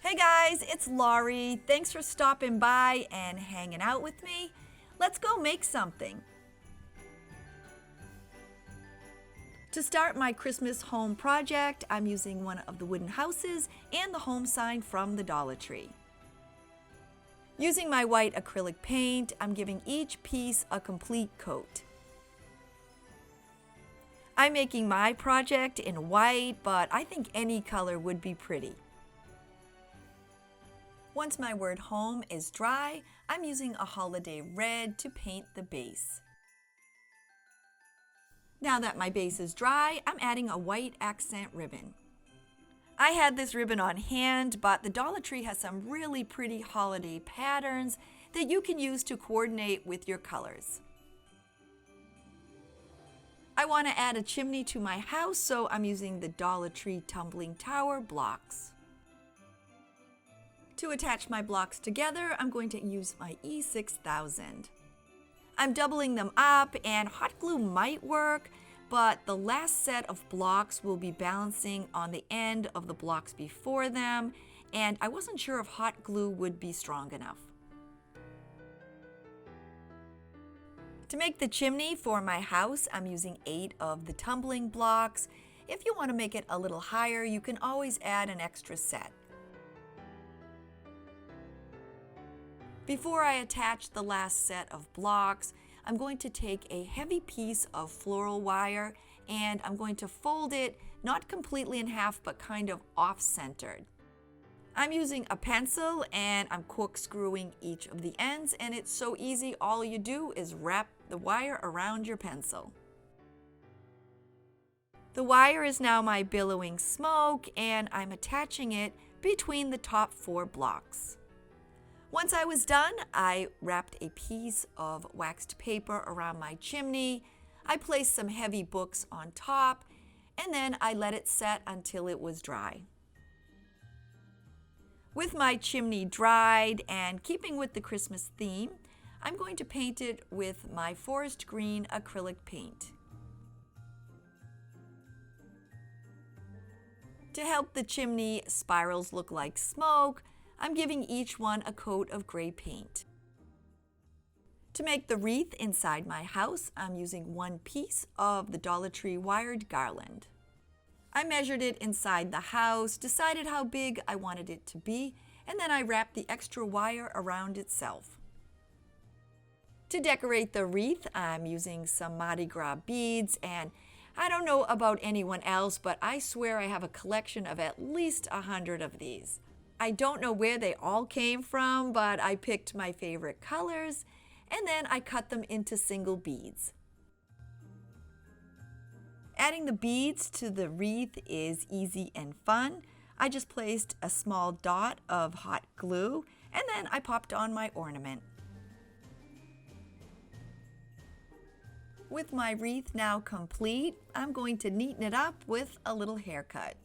Hey guys, it's Laurie. Thanks for stopping by and hanging out with me. Let's go make something. To start my Christmas home project, I'm using one of the wooden houses and the home sign from the Dollar Tree. Using my white acrylic paint, I'm giving each piece a complete coat. I'm making my project in white, but I think any color would be pretty. Once my word home is dry, I'm using a holiday red to paint the base. Now that my base is dry, I'm adding a white accent ribbon. I had this ribbon on hand, but the Dollar Tree has some really pretty holiday patterns that you can use to coordinate with your colors. I want to add a chimney to my house, so I'm using the Dollar Tree tumbling tower blocks. To attach my blocks together, I'm going to use my E6000. I'm doubling them up, and hot glue might work, but the last set of blocks will be balancing on the end of the blocks before them, and I wasn't sure if hot glue would be strong enough. To make the chimney for my house, I'm using 8 of the tumbling blocks. If you want to make it a little higher, you can always add an extra set. Before I attach the last set of blocks, I'm going to take a heavy piece of floral wire and I'm going to fold it not completely in half but kind of off-centered. I'm using a pencil and I'm corkscrewing each of the ends, and it's so easy. All you do is wrap the wire around your pencil. The wire is now my billowing smoke and I'm attaching it between the top 4 blocks. Once I was done, I wrapped a piece of waxed paper around my chimney. I placed some heavy books on top, and then I let it set until it was dry. With my chimney dried and keeping with the Christmas theme, I'm going to paint it with my forest green acrylic paint. To help the chimney spirals look like smoke, I'm giving each one a coat of gray paint. To make the wreath inside my house, I'm using 1 piece of the Dollar Tree wired garland. I measured it inside the house, decided how big I wanted it to be, and then I wrapped the extra wire around itself. To decorate the wreath, I'm using some Mardi Gras beads, and I don't know about anyone else, but I swear I have a collection of at least 100 of these. I don't know where they all came from, but I picked my favorite colors, and then I cut them into single beads. Adding the beads to the wreath is easy and fun. I just placed a small dot of hot glue, and then I popped on my ornament. With my wreath now complete, I'm going to neaten it up with a little haircut.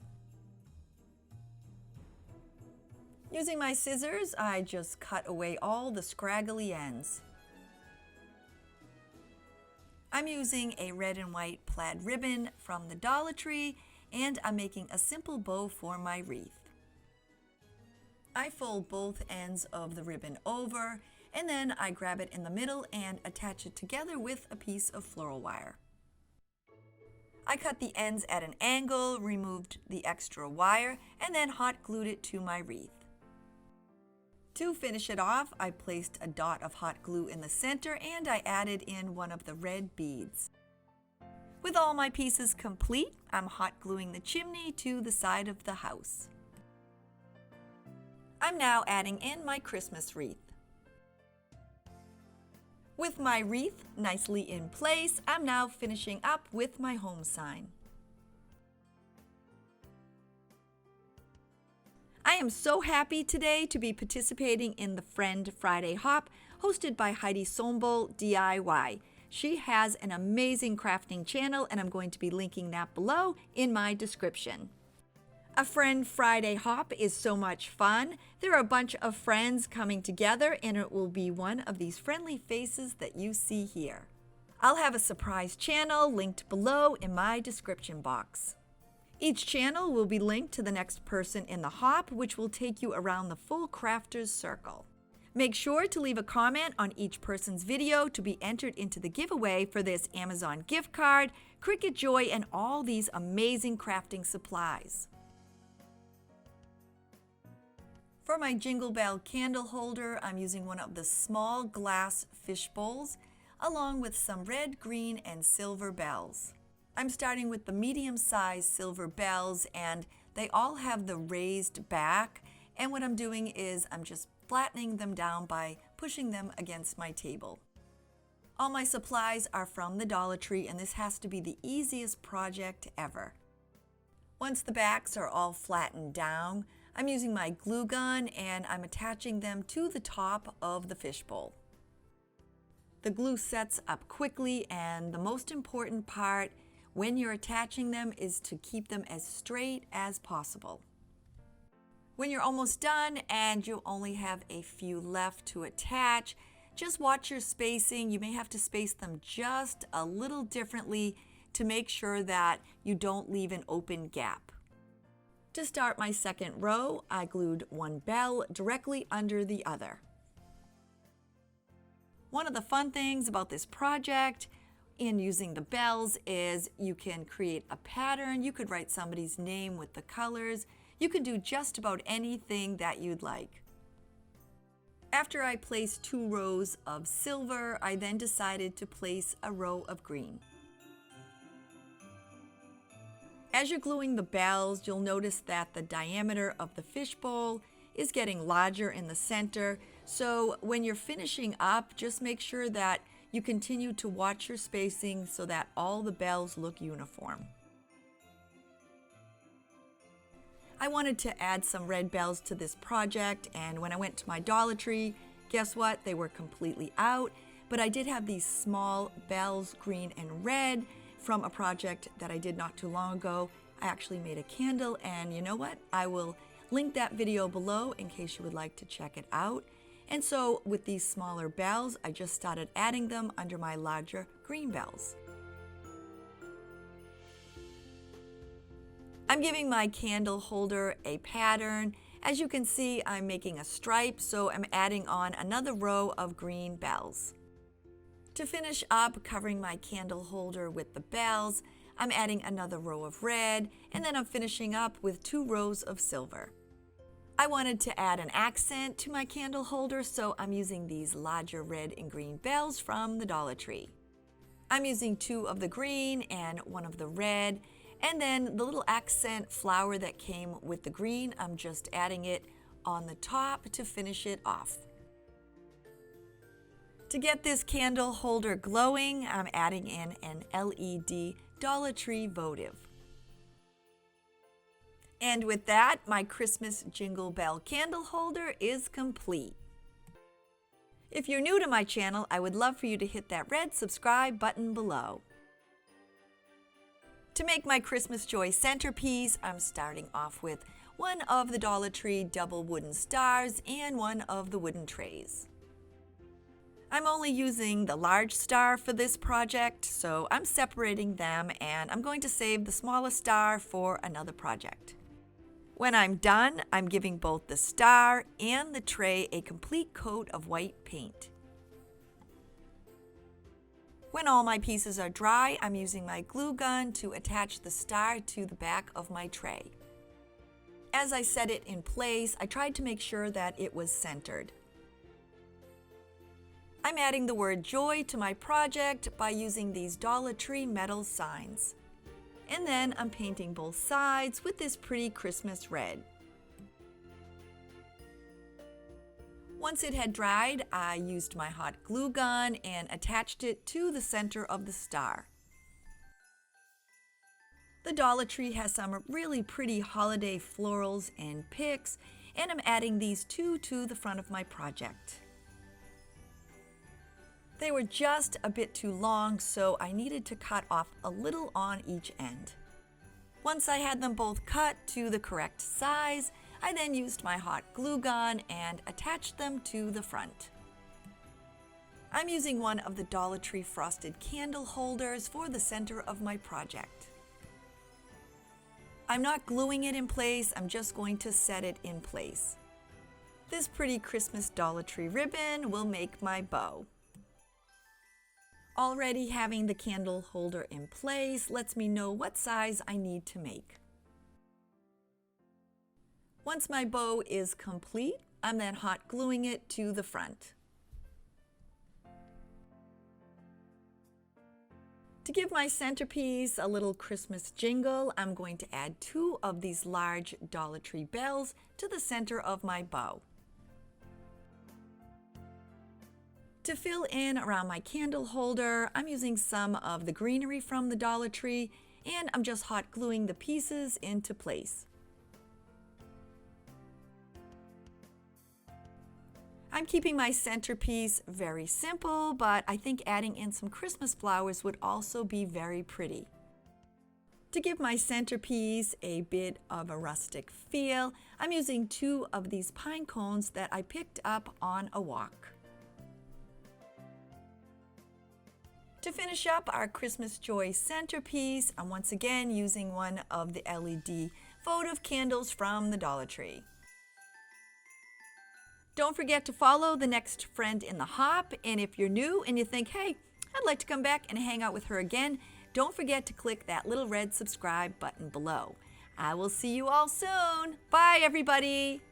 Using my scissors, I just cut away all the scraggly ends. I'm using a red and white plaid ribbon from the Dollar Tree, and I'm making a simple bow for my wreath. I fold both ends of the ribbon over, and then I grab it in the middle and attach it together with a piece of floral wire. I cut the ends at an angle, removed the extra wire, and then hot glued it to my wreath. To finish it off, I placed a dot of hot glue in the center and I added in one of the red beads. With all my pieces complete, I'm hot gluing the chimney to the side of the house. I'm now adding in my Christmas wreath. With my wreath nicely in place, I'm now finishing up with my home sign. I am so happy today to be participating in the Friend Friday Hop hosted by HEIDI SONBOUL DIY. She has an amazing crafting channel, and I'm going to be linking that below in my description. A Friend Friday Hop is so much fun. There are a bunch of friends coming together, and it will be one of these friendly faces that you see here. I'll have a surprise channel linked below in my description box. Each channel will be linked to the next person in the hop, which will take you around the full crafter's circle. Make sure to leave a comment on each person's video to be entered into the giveaway for this Amazon gift card, Cricut Joy, and all these amazing crafting supplies. For my Jingle Bell candle holder, I'm using one of the small glass fish bowls, along with some red, green, and silver bells. I'm starting with the medium-sized silver bells, and they all have the raised back, and what I'm doing is I'm just flattening them down by pushing them against my table. All my supplies are from the Dollar Tree, and this has to be the easiest project ever. Once the backs are all flattened down, I'm using my glue gun and I'm attaching them to the top of the fishbowl. The glue sets up quickly, and the most important part when you're attaching them is to keep them as straight as possible. When you're almost done and you only have a few left to attach, just watch your spacing. You may have to space them just a little differently to make sure that you don't leave an open gap. To start my second row, I glued one bell directly under the other. One of the fun things about this project in using the bells is you can create a pattern. You could write somebody's name with the colors. You can do just about anything that you'd like. After I placed 2 rows of silver, I then decided to place a row of green. As you're gluing the bells, you'll notice that the diameter of the fishbowl is getting larger in the center. So when you're finishing up, just make sure that you continue to watch your spacing so that all the bells look uniform. I wanted to add some red bells to this project, and when I went to my Dollar Tree, guess what? They were completely out, but I did have these small bells, green and red, from a project that I did not too long ago. I actually made a candle, and you know what? I will link that video below in case you would like to check it out. And so with these smaller bells, I just started adding them under my larger green bells. I'm giving my candle holder a pattern. As you can see, I'm making a stripe, so I'm adding on another row of green bells. To finish up covering my candle holder with the bells, I'm adding another row of red, and then I'm finishing up with 2 rows of silver. I wanted to add an accent to my candle holder, so I'm using these larger red and green bells from the Dollar Tree. I'm using 2 of the green and 1 of the red, and then the little accent flower that came with the green, I'm just adding it on the top to finish it off. To get this candle holder glowing, I'm adding in an LED Dollar Tree votive. And with that, my Christmas Jingle Bell candle holder is complete. If you're new to my channel, I would love for you to hit that red subscribe button below. To make my Christmas Joy centerpiece, I'm starting off with 1 of the Dollar Tree double wooden stars and 1 of the wooden trays. I'm only using the large star for this project, so I'm separating them, and I'm going to save the smallest star for another project. When I'm done, I'm giving both the star and the tray a complete coat of white paint. When all my pieces are dry, I'm using my glue gun to attach the star to the back of my tray. As I set it in place, I tried to make sure that it was centered. I'm adding the word joy to my project by using these Dollar Tree metal signs. And then I'm painting both sides with this pretty Christmas red. Once it had dried, I used my hot glue gun and attached it to the center of the star. The Dollar Tree has some really pretty holiday florals and picks, and I'm adding these 2 to the front of my project. They were just a bit too long, so I needed to cut off a little on each end. Once I had them both cut to the correct size, I then used my hot glue gun and attached them to the front. I'm using 1 of the Dollar Tree frosted candle holders for the center of my project. I'm not gluing it in place, I'm just going to set it in place. This pretty Christmas Dollar Tree ribbon will make my bow. Already having the candle holder in place lets me know what size I need to make. Once my bow is complete, I'm then hot gluing it to the front. To give my centerpiece a little Christmas jingle, I'm going to add 2 of these large Dollar Tree bells to the center of my bow. To fill in around my candle holder, I'm using some of the greenery from the Dollar Tree, and I'm just hot gluing the pieces into place. I'm keeping my centerpiece very simple, but I think adding in some Christmas flowers would also be very pretty. To give my centerpiece a bit of a rustic feel, I'm using 2 of these pine cones that I picked up on a walk. To finish up our Christmas Joy centerpiece, I'm once again using one of the LED votive candles from the Dollar Tree. Don't forget to follow the next friend in the hop, and if you're new and you think, hey, I'd like to come back and hang out with her again, don't forget to click that little red subscribe button below. I will see you all soon. Bye, everybody.